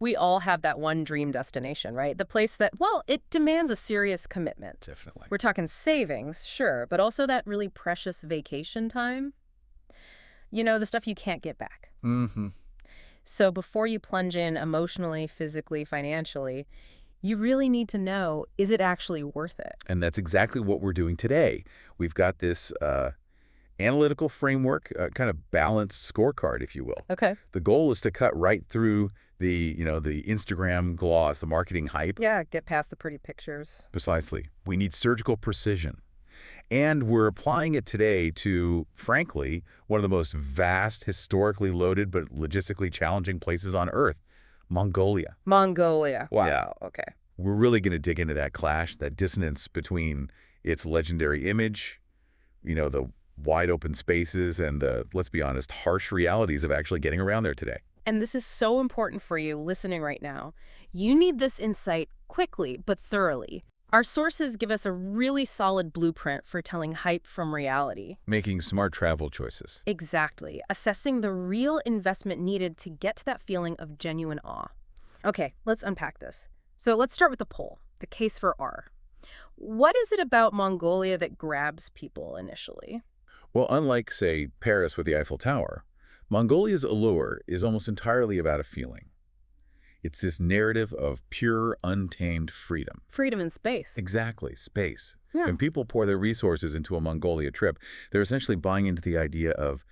We all have that one dream destination, right? The place that, well, it demands a serious commitment. Definitely. We're talking savings, sure, but also that really precious vacation time. You know, the stuff you can't get back. Mm-hmm. So before you plunge in emotionally, physically, financially, you really need to know, is it actually worth it? And that's exactly what we're doing today. We've got this analytical framework, kind of balanced scorecard, if you will. Okay. The goal is to cut right through the Instagram gloss, the marketing hype. Yeah, get past the pretty pictures. Precisely. We need surgical precision. And we're applying it today to, frankly, one of the most vast, historically loaded, but logistically challenging places on Earth, Mongolia. Mongolia. Wow. Yeah. Okay. We're really going to dig into that clash, that dissonance between its legendary image, the wide open spaces, and the, let's be honest, harsh realities of actually getting around there today. And this is so important for you listening right now. You need this insight quickly but thoroughly. Our sources give us a really solid blueprint for telling hype from reality. Making smart travel choices. Exactly. Assessing the real investment needed to get to that feeling of genuine awe. Okay, let's unpack this. So let's start with the poll, the case for R. What is it about Mongolia that grabs people initially? Well, unlike, say, Paris with the Eiffel Tower, Mongolia's allure is almost entirely about a feeling. It's this narrative of pure, untamed freedom. Freedom in space. Exactly, space. Yeah. When people pour their resources into a Mongolia trip, they're essentially buying into the idea of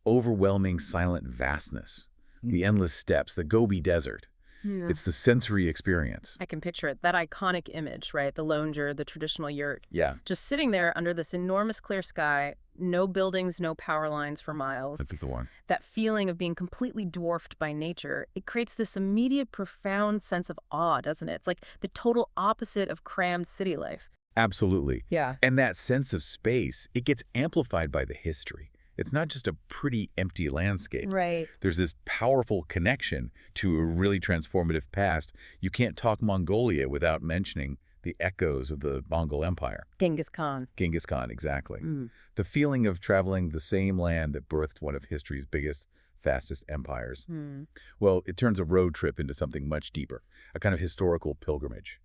overwhelming silent vastness, the endless steppes, the Gobi Desert. Yeah. It's the sensory experience. I can picture it. That iconic image, right? The longer, the traditional yurt. Yeah. Just sitting there under this enormous clear sky, no buildings, no power lines for miles. That's the one. That feeling of being completely dwarfed by nature, it creates this immediate, profound sense of awe, doesn't it? It's like the total opposite of crammed city life. Absolutely. Yeah. And that sense of space, it gets amplified by the history. It's not just a pretty empty landscape. Right. There's this powerful connection to a really transformative past. You can't talk Mongolia without mentioning the echoes of the Mongol Empire. Genghis Khan. Genghis Khan, exactly. Mm. The feeling of traveling the same land that birthed one of history's biggest, fastest empires. Mm. Well, it turns a road trip into something much deeper, a kind of historical pilgrimage.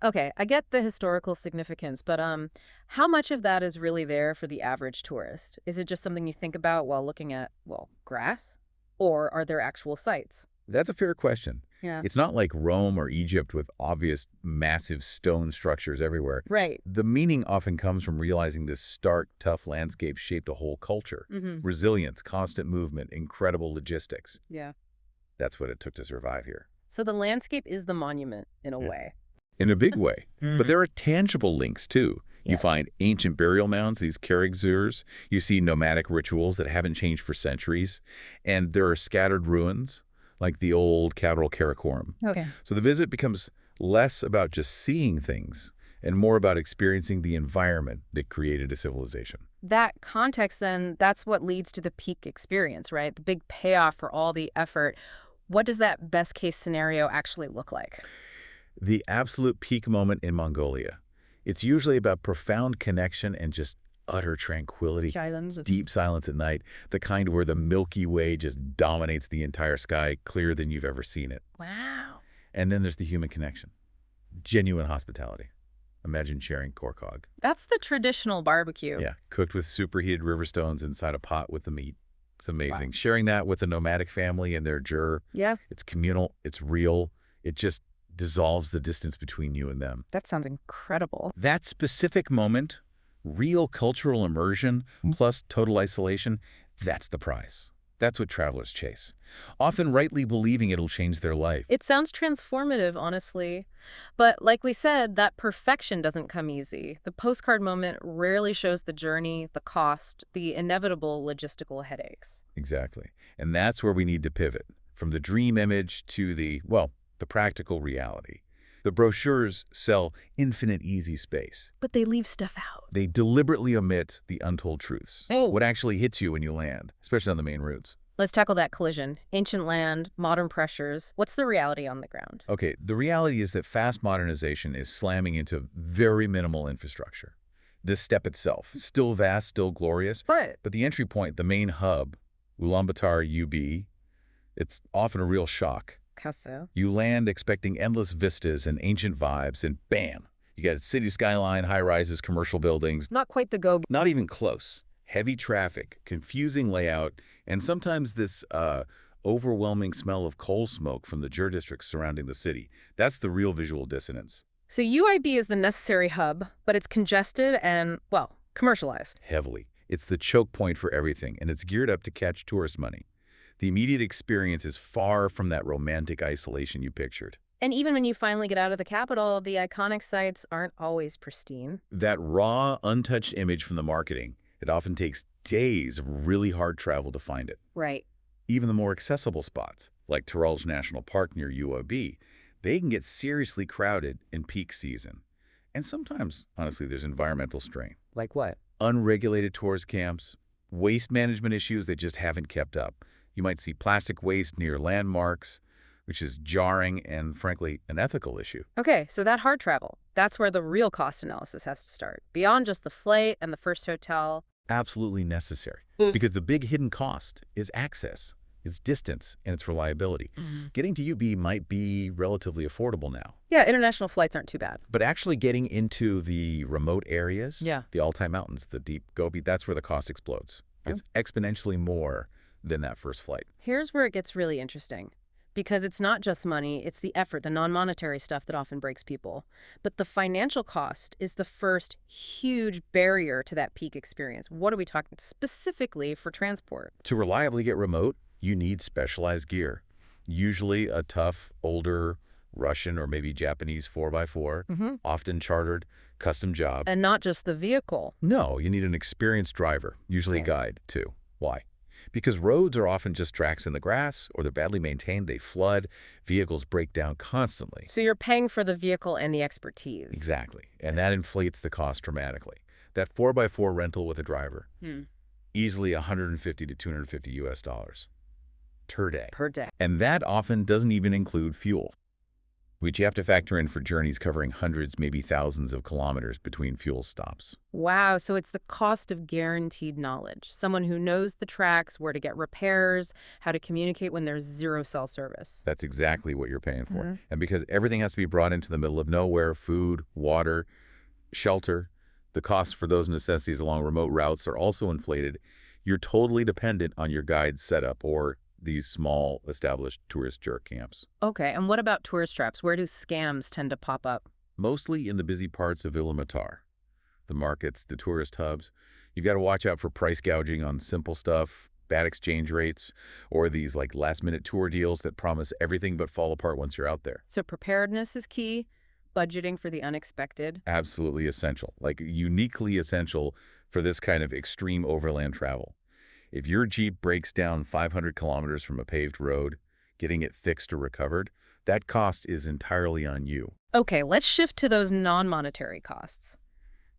Okay, I get the historical significance, but how much of that is really there for the average tourist? Is it just something you think about while looking at, well, grass? Or are there actual sites? That's a fair question. Yeah. It's not like Rome or Egypt with obvious massive stone structures everywhere. Right. The meaning often comes from realizing this stark, tough landscape shaped a whole culture. Mm-hmm. Resilience, constant movement, incredible logistics. Yeah. That's what it took to survive here. So the landscape is the monument, in a way. In a big way. Mm-hmm. But there are tangible links, too. You find ancient burial mounds, these Karagzurs. You see nomadic rituals that haven't changed for centuries. And there are scattered ruins, like the old capital Karakorum. Okay. So the visit becomes less about just seeing things and more about experiencing the environment that created a civilization. That context, then, that's what leads to the peak experience, right? The big payoff for all the effort. What does that best case scenario actually look like? The absolute peak moment in Mongolia. It's usually about profound connection and just utter tranquility. Deep silence at night, the kind where the Milky Way just dominates the entire sky, clearer than you've ever seen it. Wow. And then there's the human connection. Genuine hospitality. Imagine sharing korkog. That's the traditional barbecue. Yeah, cooked with superheated river stones inside a pot with the meat. It's amazing. Wow. Sharing that with a nomadic family and their jur. Yeah. It's communal. It's real. It just dissolves the distance between you and them. That sounds incredible. That specific moment, real cultural immersion plus total isolation, that's the prize. That's what travelers chase, often rightly believing it'll change their life. It sounds transformative, honestly. But like we said, that perfection doesn't come easy. The postcard moment rarely shows the journey, the cost, the inevitable logistical headaches. Exactly. And that's where we need to pivot, from the dream image to the practical reality. The brochures sell infinite easy space. But they leave stuff out. They deliberately omit the untold truths. Oh. What actually hits you when you land, especially on the main routes. Let's tackle that collision. Ancient land, modern pressures. What's the reality on the ground? Okay, the reality is that fast modernization is slamming into very minimal infrastructure. This step itself, still vast, still glorious, But the entry point, the main hub, Ulaanbaatar UB, it's often a real shock. How so? You land expecting endless vistas and ancient vibes, and bam! You got a city skyline, high-rises, commercial buildings. Not quite the go. Not even close. Heavy traffic, confusing layout, and sometimes this overwhelming smell of coal smoke from the jur districts surrounding the city. That's the real visual dissonance. So UIB is the necessary hub, but it's congested and, well, commercialized. Heavily. It's the choke point for everything, and it's geared up to catch tourist money. The immediate experience is far from that romantic isolation you pictured. And even when you finally get out of the capital, the iconic sites aren't always pristine. That raw, untouched image from the marketing, it often takes days of really hard travel to find it. Right. Even the more accessible spots, like Turalj National Park near UOB, they can get seriously crowded in peak season. And sometimes, honestly, there's environmental strain. Like what? Unregulated tourist camps, waste management issues that just haven't kept up. You might see plastic waste near landmarks, which is jarring and, frankly, an ethical issue. Okay, so that hard travel, that's where the real cost analysis has to start. Beyond just the flight and the first hotel. Absolutely necessary. Because the big hidden cost is access, its distance, and its reliability. Getting to UB might be relatively affordable now. Yeah, international flights aren't too bad. But actually getting into the remote areas, Yeah. the Altai Mountains, the deep Gobi, that's where the cost explodes. It's exponentially more than that first flight. Here's where it gets really interesting. Because it's not just money, it's the effort, the non-monetary stuff that often breaks people. But the financial cost is the first huge barrier to that peak experience. What are we talking specifically for transport? To reliably get remote, you need specialized gear. Usually a tough, older Russian or maybe Japanese 4x4, often chartered, custom job. And not just the vehicle. No, you need an experienced driver, usually a guide, too. Why? Because roads are often just tracks in the grass, or they're badly maintained, they flood, vehicles break down constantly. So you're paying for the vehicle and the expertise. Exactly. And that inflates the cost dramatically. That 4x4 rental with a driver, easily $150 to $250 US per day. Per day. And that often doesn't even include fuel, which you have to factor in for journeys covering hundreds, maybe thousands of kilometers between fuel stops. Wow, so it's the cost of guaranteed knowledge. Someone who knows the tracks, where to get repairs, how to communicate when there's zero cell service. That's exactly what you're paying for. And because everything has to be brought into the middle of nowhere, food, water, shelter, the costs for those necessities along remote routes are also inflated. You're totally dependent on your guide's setup or these small established tourist jerk camps. Okay, and what about tourist traps? Where do scams tend to pop up? Mostly in the busy parts of Ulaanbaatar. The markets, the tourist hubs. You've got to watch out for price gouging on simple stuff, bad exchange rates, or these like last-minute tour deals that promise everything but fall apart once you're out there. So preparedness is key, budgeting for the unexpected. Absolutely essential, like uniquely essential for this kind of extreme overland travel. If your Jeep breaks down 500 kilometers from a paved road, getting it fixed or recovered, that cost is entirely on you. Okay, let's shift to those non-monetary costs.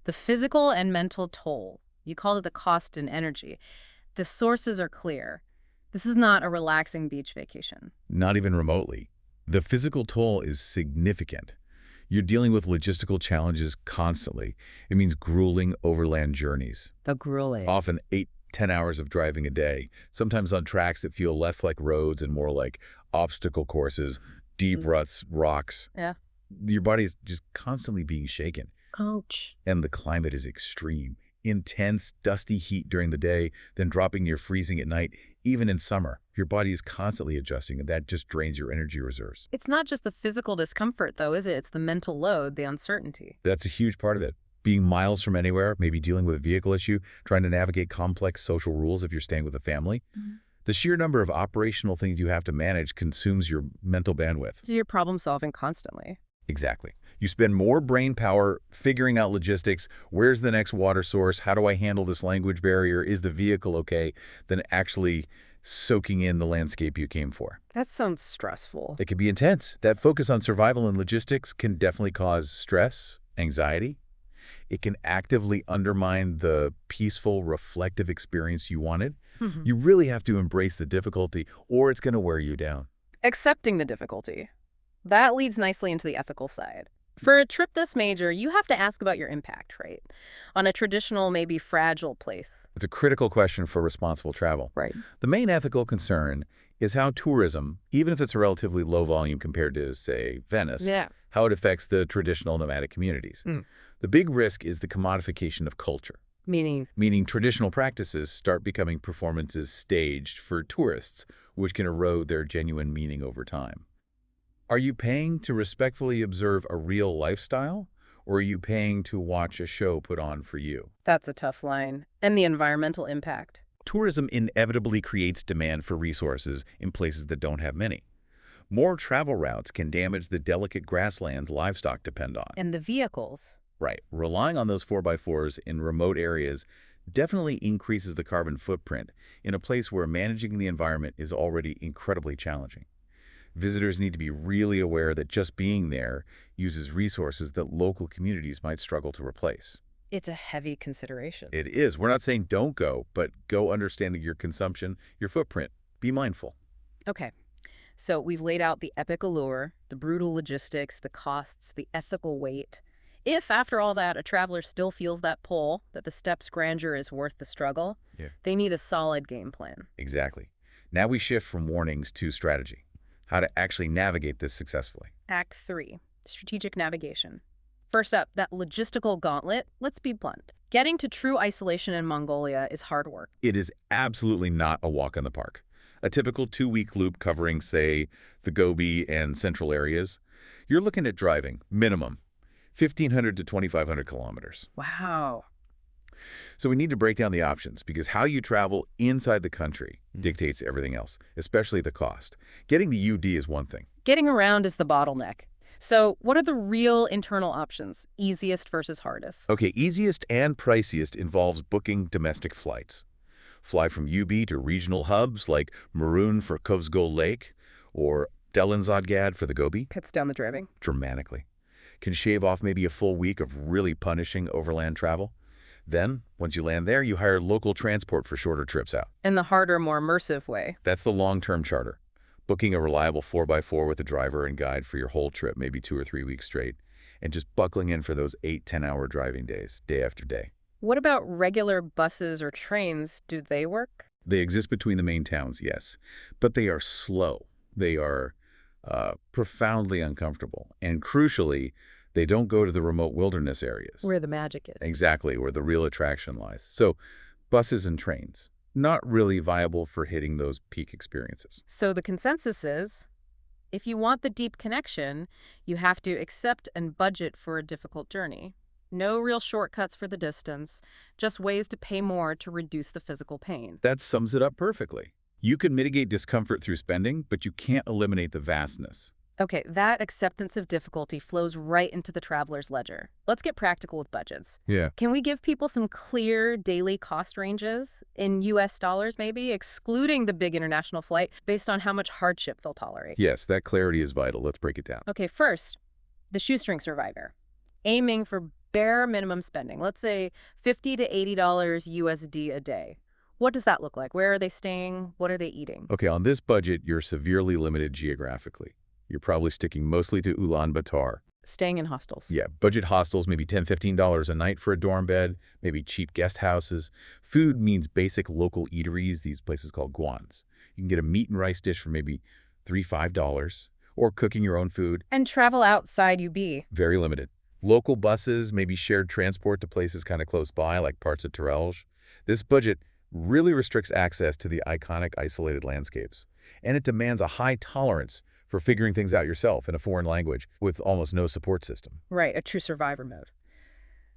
The physical and mental toll. You called it the cost and energy. The sources are clear. This is not a relaxing beach vacation. Not even remotely. The physical toll is significant. You're dealing with logistical challenges constantly. It means grueling overland journeys. The grueling. Often 8-10 hours of driving a day, sometimes on tracks that feel less like roads and more like obstacle courses, deep ruts, rocks. Yeah. Your body is just constantly being shaken. Ouch. And the climate is extreme. Intense, dusty heat during the day, then dropping near freezing at night. Even in summer, your body is constantly adjusting, and that just drains your energy reserves. It's not just the physical discomfort, though, is it? It's the mental load, the uncertainty. That's a huge part of it. Being miles from anywhere, maybe dealing with a vehicle issue, trying to navigate complex social rules if you're staying with a family. The sheer number of operational things you have to manage consumes your mental bandwidth. So you're problem solving constantly. Exactly. You spend more brain power figuring out logistics, where's the next water source, how do I handle this language barrier, is the vehicle okay, than actually soaking in the landscape you came for. That sounds stressful. It can be intense. That focus on survival and logistics can definitely cause stress, anxiety. It can actively undermine the peaceful, reflective experience you wanted. You really have to embrace the difficulty, or it's going to wear you down. Accepting the difficulty. That leads nicely into the ethical side. For a trip this major, you have to ask about your impact, right? On a traditional, maybe fragile place. It's a critical question for responsible travel. Right. The main ethical concern is how tourism, even if it's a relatively low volume compared to, say, Venice, how it affects the traditional nomadic communities. The big risk is the commodification of culture. Meaning traditional practices start becoming performances staged for tourists, which can erode their genuine meaning over time. Are you paying to respectfully observe a real lifestyle, or are you paying to watch a show put on for you? That's a tough line. And the environmental impact. Tourism inevitably creates demand for resources in places that don't have many. More travel routes can damage the delicate grasslands livestock depend on. And the vehicles. Right. Relying on those 4x4s in remote areas definitely increases the carbon footprint in a place where managing the environment is already incredibly challenging. Visitors need to be really aware that just being there uses resources that local communities might struggle to replace. It's a heavy consideration. It is. We're not saying don't go, but go understanding your consumption, your footprint. Be mindful. Okay. So we've laid out the epic allure, the brutal logistics, the costs, the ethical weight. If, after all that, a traveler still feels that pull, that the step's grandeur is worth the struggle, they need a solid game plan. Exactly. Now we shift from warnings to strategy. How to actually navigate this successfully. Act 3, strategic navigation. First up, that logistical gauntlet. Let's be blunt. Getting to true isolation in Mongolia is hard work. It is absolutely not a walk in the park. A typical 2-week loop covering, say, the Gobi and central areas, you're looking at driving, minimum, 1,500 to 2,500 kilometers. Wow. So we need to break down the options because how you travel inside the country dictates everything else, especially the cost. Getting the UD is one thing. Getting around is the bottleneck. So what are the real internal options, easiest versus hardest? Okay, easiest and priciest involves booking domestic flights. Fly from UB to regional hubs like Maroon for Kovsgol Lake or Delanzadgad for the Gobi. Cuts down the driving. Dramatically. Can shave off maybe a full week of really punishing overland travel. Then, once you land there, you hire local transport for shorter trips out. In the harder, more immersive way. That's the long-term charter. Booking a reliable 4x4 with a driver and guide for your whole trip, maybe 2 or 3 weeks straight, and just buckling in for those 8-10-hour driving days, day after day. What about regular buses or trains? Do they work? They exist between the main towns, yes, but they are slow. They are profoundly uncomfortable. And crucially, they don't go to the remote wilderness areas. Where the magic is. Exactly, where the real attraction lies. So, buses and trains, not really viable for hitting those peak experiences. So the consensus is, if you want the deep connection, you have to accept and budget for a difficult journey. No real shortcuts for the distance, just ways to pay more to reduce the physical pain. That sums it up perfectly. You can mitigate discomfort through spending, but you can't eliminate the vastness. Okay, that acceptance of difficulty flows right into the traveler's ledger. Let's get practical with budgets. Yeah. Can we give people some clear daily cost ranges in US dollars maybe, excluding the big international flight, based on how much hardship they'll tolerate? Yes, that clarity is vital. Let's break it down. Okay, first, the shoestring survivor. Aiming for bare minimum spending, let's say $50 to $80 USD a day. What does that look like? Where are they staying? What are they eating? Okay, on this budget, you're severely limited geographically. You're probably sticking mostly to Ulaanbaatar. Staying in hostels. Yeah, budget hostels, maybe $10, $15 a night for a dorm bed, maybe cheap guest houses. Food means basic local eateries, these places called guans. You can get a meat and rice dish for maybe $3, $5, or cooking your own food. And travel outside UB. Very limited. Local buses, maybe shared transport to places kind of close by, like parts of Turelj. This budget really restricts access to the iconic isolated landscapes. And it demands a high tolerance for figuring things out yourself in a foreign language with almost no support system. Right, a true survivor mode.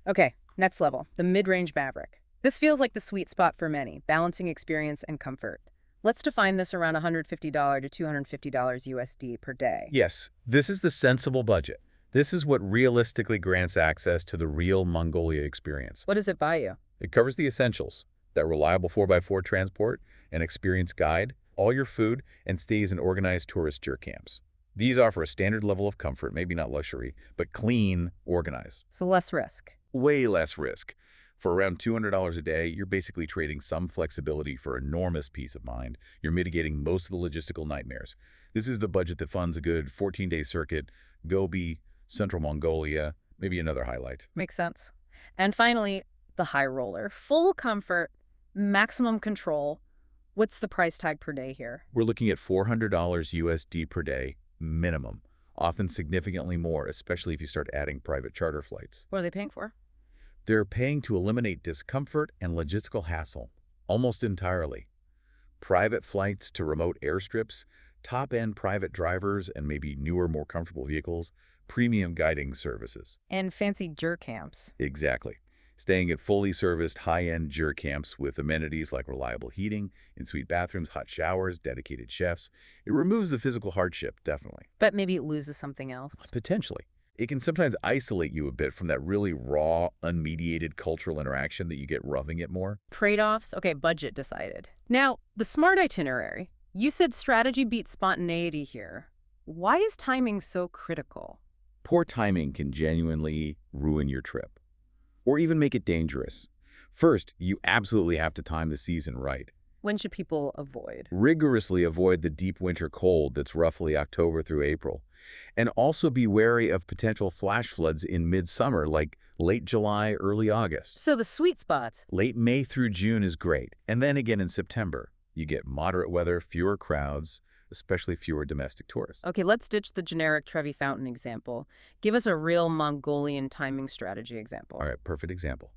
Okay, next level, the mid-range maverick. This feels like the sweet spot for many, balancing experience and comfort. Let's define this around $150 to $250 USD per day. Yes, this is the sensible budget. This is what realistically grants access to the real Mongolia experience. What does it buy you? It covers the essentials, that reliable 4x4 transport, an experienced guide, all your food, and stays in organized tourist tour camps. These offer a standard level of comfort, maybe not luxury, but clean, organized. So less risk. Way less risk. For around $200 a day, you're basically trading some flexibility for enormous peace of mind. You're mitigating most of the logistical nightmares. This is the budget that funds a good 14-day circuit, Gobi, Central Mongolia, maybe another highlight. Makes sense. And finally, the high roller. Full comfort, maximum control, What's the price tag per day here? We're looking at $400 USD per day minimum, often significantly more, especially if you start adding private charter flights. What are they paying for? They're paying to eliminate discomfort and logistical hassle, almost entirely. Private flights to remote airstrips, top-end private drivers, and maybe newer, more comfortable vehicles, premium guiding services. And fancy jur camps. Exactly. Staying at fully serviced high-end jur camps with amenities like reliable heating, in-suite bathrooms, hot showers, dedicated chefs. It removes the physical hardship, definitely. But maybe it loses something else. Potentially. It can sometimes isolate you a bit from that really raw, unmediated cultural interaction that you get roughing it more. Trade-offs? Okay, budget decided. Now, the smart itinerary. You said strategy beats spontaneity here. Why is timing so critical? Poor timing can genuinely ruin your trip, or even make it dangerous. First, you absolutely have to time the season right. When should people avoid? Rigorously avoid the deep winter cold that's roughly October through April. And also be wary of potential flash floods in midsummer, like late July, early August. So the sweet spots. Late May through June is great. And then again in September, you get moderate weather, fewer crowds, especially fewer domestic tourists. Okay, let's ditch the generic Trevi Fountain example. Give us a real Mongolian timing strategy example. All right, perfect example.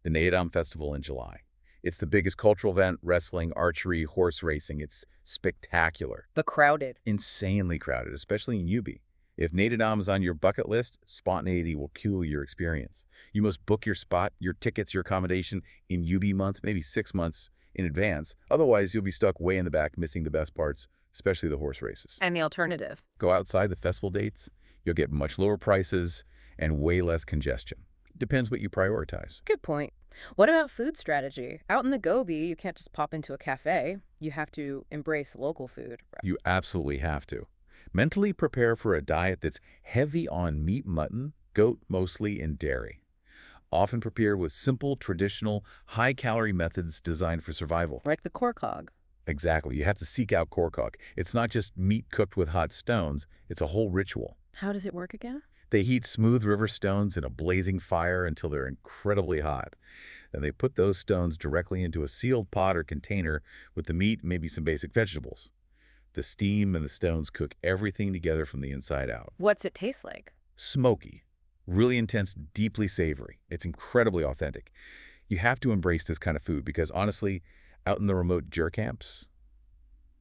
The Neodam Festival in July. It's the biggest cultural event, wrestling, archery, horse racing. It's spectacular. But crowded. Insanely crowded, especially in Ubi. If Neodam is on your bucket list, spontaneity will kill your experience. You must book your spot, your tickets, your accommodation in Ubi months, maybe 6 months in advance. Otherwise, you'll be stuck way in the back, missing the best parts, especially the horse races. And the alternative? Go outside the festival dates. You'll get much lower prices and way less congestion. Depends what you prioritize. Good point. What about food strategy? Out in the Gobi, you can't just pop into a cafe. You have to embrace local food. You absolutely have to. Mentally prepare for a diet that's heavy on meat, mutton, goat mostly, and dairy. Often prepared with simple, traditional, high-calorie methods designed for survival. Like the korkog. Exactly. You have to seek out korkog. It's not just meat cooked with hot stones. It's a whole ritual. How does it work again? They heat smooth river stones in a blazing fire until they're incredibly hot. Then they put those stones directly into a sealed pot or container with the meat and maybe some basic vegetables. The steam and the stones cook everything together from the inside out. What's it taste like? Smoky. Really intense, deeply savory. It's incredibly authentic. You have to embrace this kind of food because, honestly, out in the remote jur camps,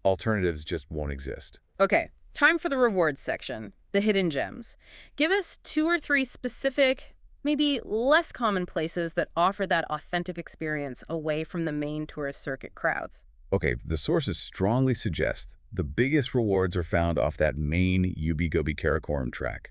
alternatives just won't exist. Okay, time for the rewards section, the hidden gems. Give us 2 or 3 specific, maybe less common places that offer that authentic experience away from the main tourist circuit crowds. Okay, the sources strongly suggest the biggest rewards are found off that main Ubi-Gobi-Karakoram track.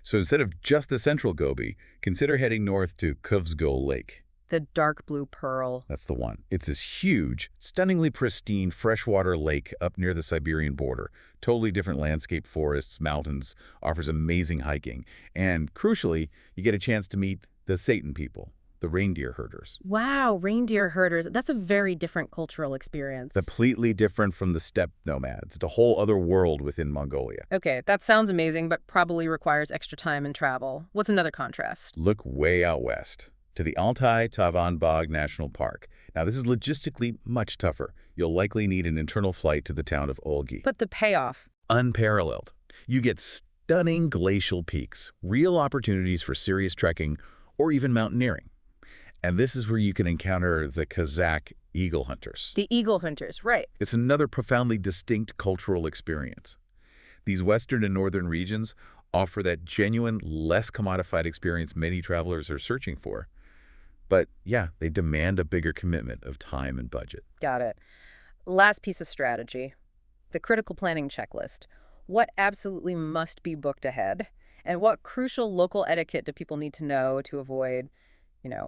So instead of just the central Gobi, consider heading north to Kuvsgol Lake. The dark blue pearl. That's the one. It's this huge, stunningly pristine freshwater lake up near the Siberian border. Totally different landscape, forests, mountains, offers amazing hiking. And crucially, you get a chance to meet the Satan people, the reindeer herders. Wow, reindeer herders. That's a very different cultural experience. Completely different from the steppe nomads. It's a whole other world within Mongolia. Okay, that sounds amazing, but probably requires extra time and travel. What's another contrast? Look way out west to the Altai Tavan Bog National Park. Now, this is logistically much tougher. You'll likely need an internal flight to the town of Olgi. But the payoff? Unparalleled. You get stunning glacial peaks, real opportunities for serious trekking, or even mountaineering. And this is where you can encounter the Kazakh eagle hunters. The eagle hunters, right. It's another profoundly distinct cultural experience. These western and northern regions offer that genuine, less commodified experience many travelers are searching for. But yeah, they demand a bigger commitment of time and budget. Got it. Last piece of strategy, the critical planning checklist. What absolutely must be booked ahead? And what crucial local etiquette do people need to know to avoid,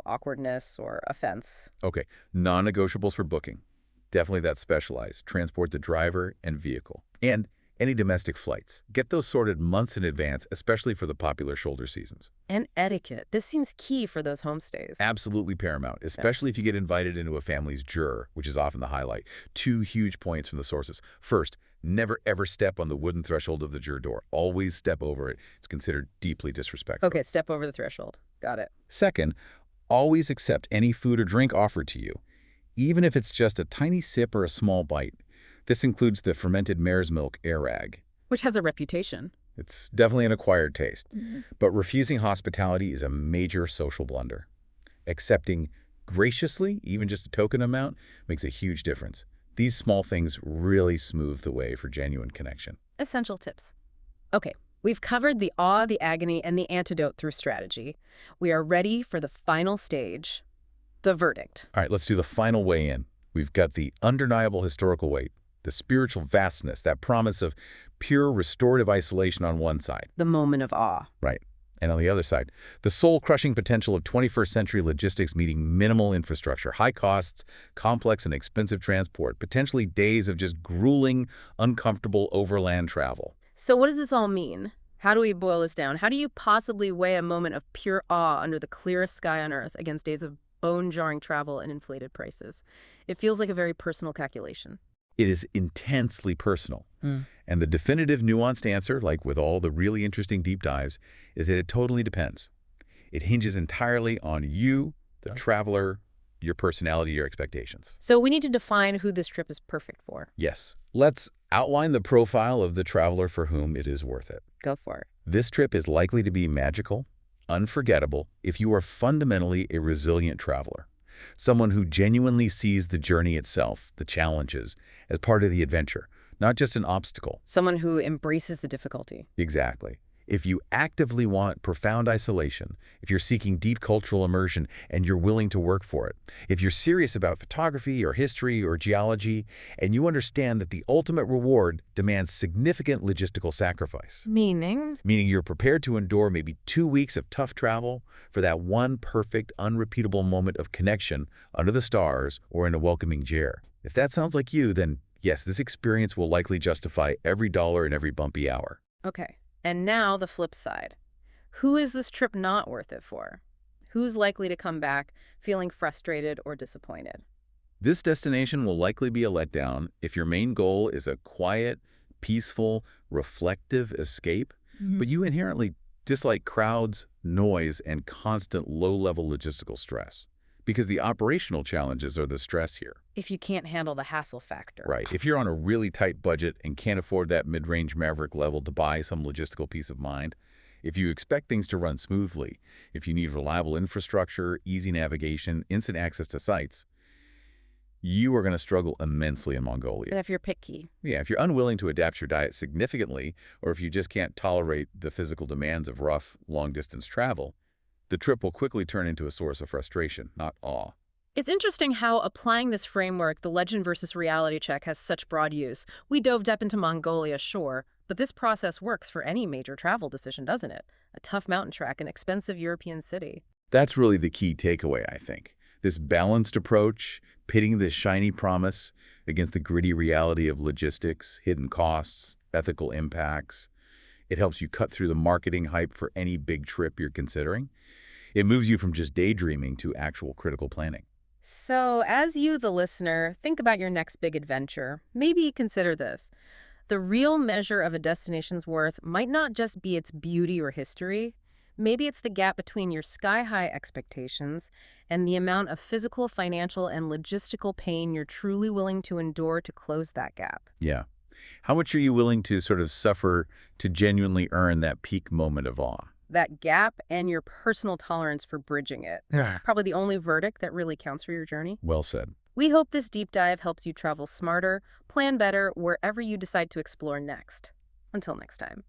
awkwardness or offense? Okay, non-negotiables for booking. Definitely that specialized. Transport the driver and vehicle. And any domestic flights. Get those sorted months in advance, especially for the popular shoulder seasons. And etiquette. This seems key for those homestays. Absolutely paramount, especially if you get invited into a family's jur, which is often the highlight. 2 huge points from the sources. First, never ever step on the wooden threshold of the jur door. Always step over it. It's considered deeply disrespectful. Okay, step over the threshold. Got it. Second, always accept any food or drink offered to you, even if it's just a tiny sip or a small bite. This includes the fermented mare's milk airag. Which has a reputation. It's definitely an acquired taste. But refusing hospitality is a major social blunder. Accepting graciously, even just a token amount, makes a huge difference. These small things really smooth the way for genuine connection. Essential tips. Okay, we've covered the awe, the agony, and the antidote through strategy. We are ready for the final stage, the verdict. All right, let's do the final weigh-in. We've got the undeniable historical weight, the spiritual vastness, that promise of pure restorative isolation on one side. The moment of awe. Right. And on the other side, the soul-crushing potential of 21st century logistics meeting minimal infrastructure, high costs, complex and expensive transport, potentially days of just grueling, uncomfortable overland travel. So what does this all mean? How do we boil this down? How do you possibly weigh a moment of pure awe under the clearest sky on Earth against days of bone-jarring travel and inflated prices? It feels like a very personal calculation. It is intensely personal. And the definitive nuanced answer, like with all the really interesting deep dives, is that it totally depends. It hinges entirely on you, the traveler, your personality, your expectations. So we need to define who this trip is perfect for. Yes. Let's outline the profile of the traveler for whom it is worth it. Go for it. This trip is likely to be magical, unforgettable, if you are fundamentally a resilient traveler. Someone who genuinely sees the journey itself, the challenges, as part of the adventure, not just an obstacle. Someone who embraces the difficulty. Exactly. If you actively want profound isolation, if you're seeking deep cultural immersion and you're willing to work for it, if you're serious about photography or history or geology, and you understand that the ultimate reward demands significant logistical sacrifice. Meaning? Meaning you're prepared to endure maybe 2 weeks of tough travel for that one perfect, unrepeatable moment of connection under the stars or in a welcoming chair. If that sounds like you, then yes, this experience will likely justify every dollar and every bumpy hour. Okay. And now the flip side. Who is this trip not worth it for? Who's likely to come back feeling frustrated or disappointed? This destination will likely be a letdown if your main goal is a quiet, peaceful, reflective escape, but you inherently dislike crowds, noise, and constant low-level logistical stress. Because the operational challenges are the stress here. If you can't handle the hassle factor. Right. If you're on a really tight budget and can't afford that mid-range Maverick level to buy some logistical peace of mind, if you expect things to run smoothly, if you need reliable infrastructure, easy navigation, instant access to sites, you are going to struggle immensely in Mongolia. And if you're picky. Yeah, if you're unwilling to adapt your diet significantly, or if you just can't tolerate the physical demands of rough, long-distance travel, the trip will quickly turn into a source of frustration, not awe. It's interesting how applying this framework, the legend versus reality check, has such broad use. We dove deep into Mongolia, sure, but this process works for any major travel decision, doesn't it? A tough mountain trek, an expensive European city. That's really the key takeaway, I think. This balanced approach, pitting the shiny promise against the gritty reality of logistics, hidden costs, ethical impacts. It helps you cut through the marketing hype for any big trip you're considering. It moves you from just daydreaming to actual critical planning. So, as you, the listener, think about your next big adventure, maybe consider this. The real measure of a destination's worth might not just be its beauty or history. Maybe it's the gap between your sky-high expectations and the amount of physical, financial, and logistical pain you're truly willing to endure to close that gap. Yeah. How much are you willing to sort of suffer to genuinely earn that peak moment of awe? That gap and your personal tolerance for bridging it. It's probably the only verdict that really counts for your journey. Well said. We hope this deep dive helps you travel smarter, plan better, wherever you decide to explore next. Until next time.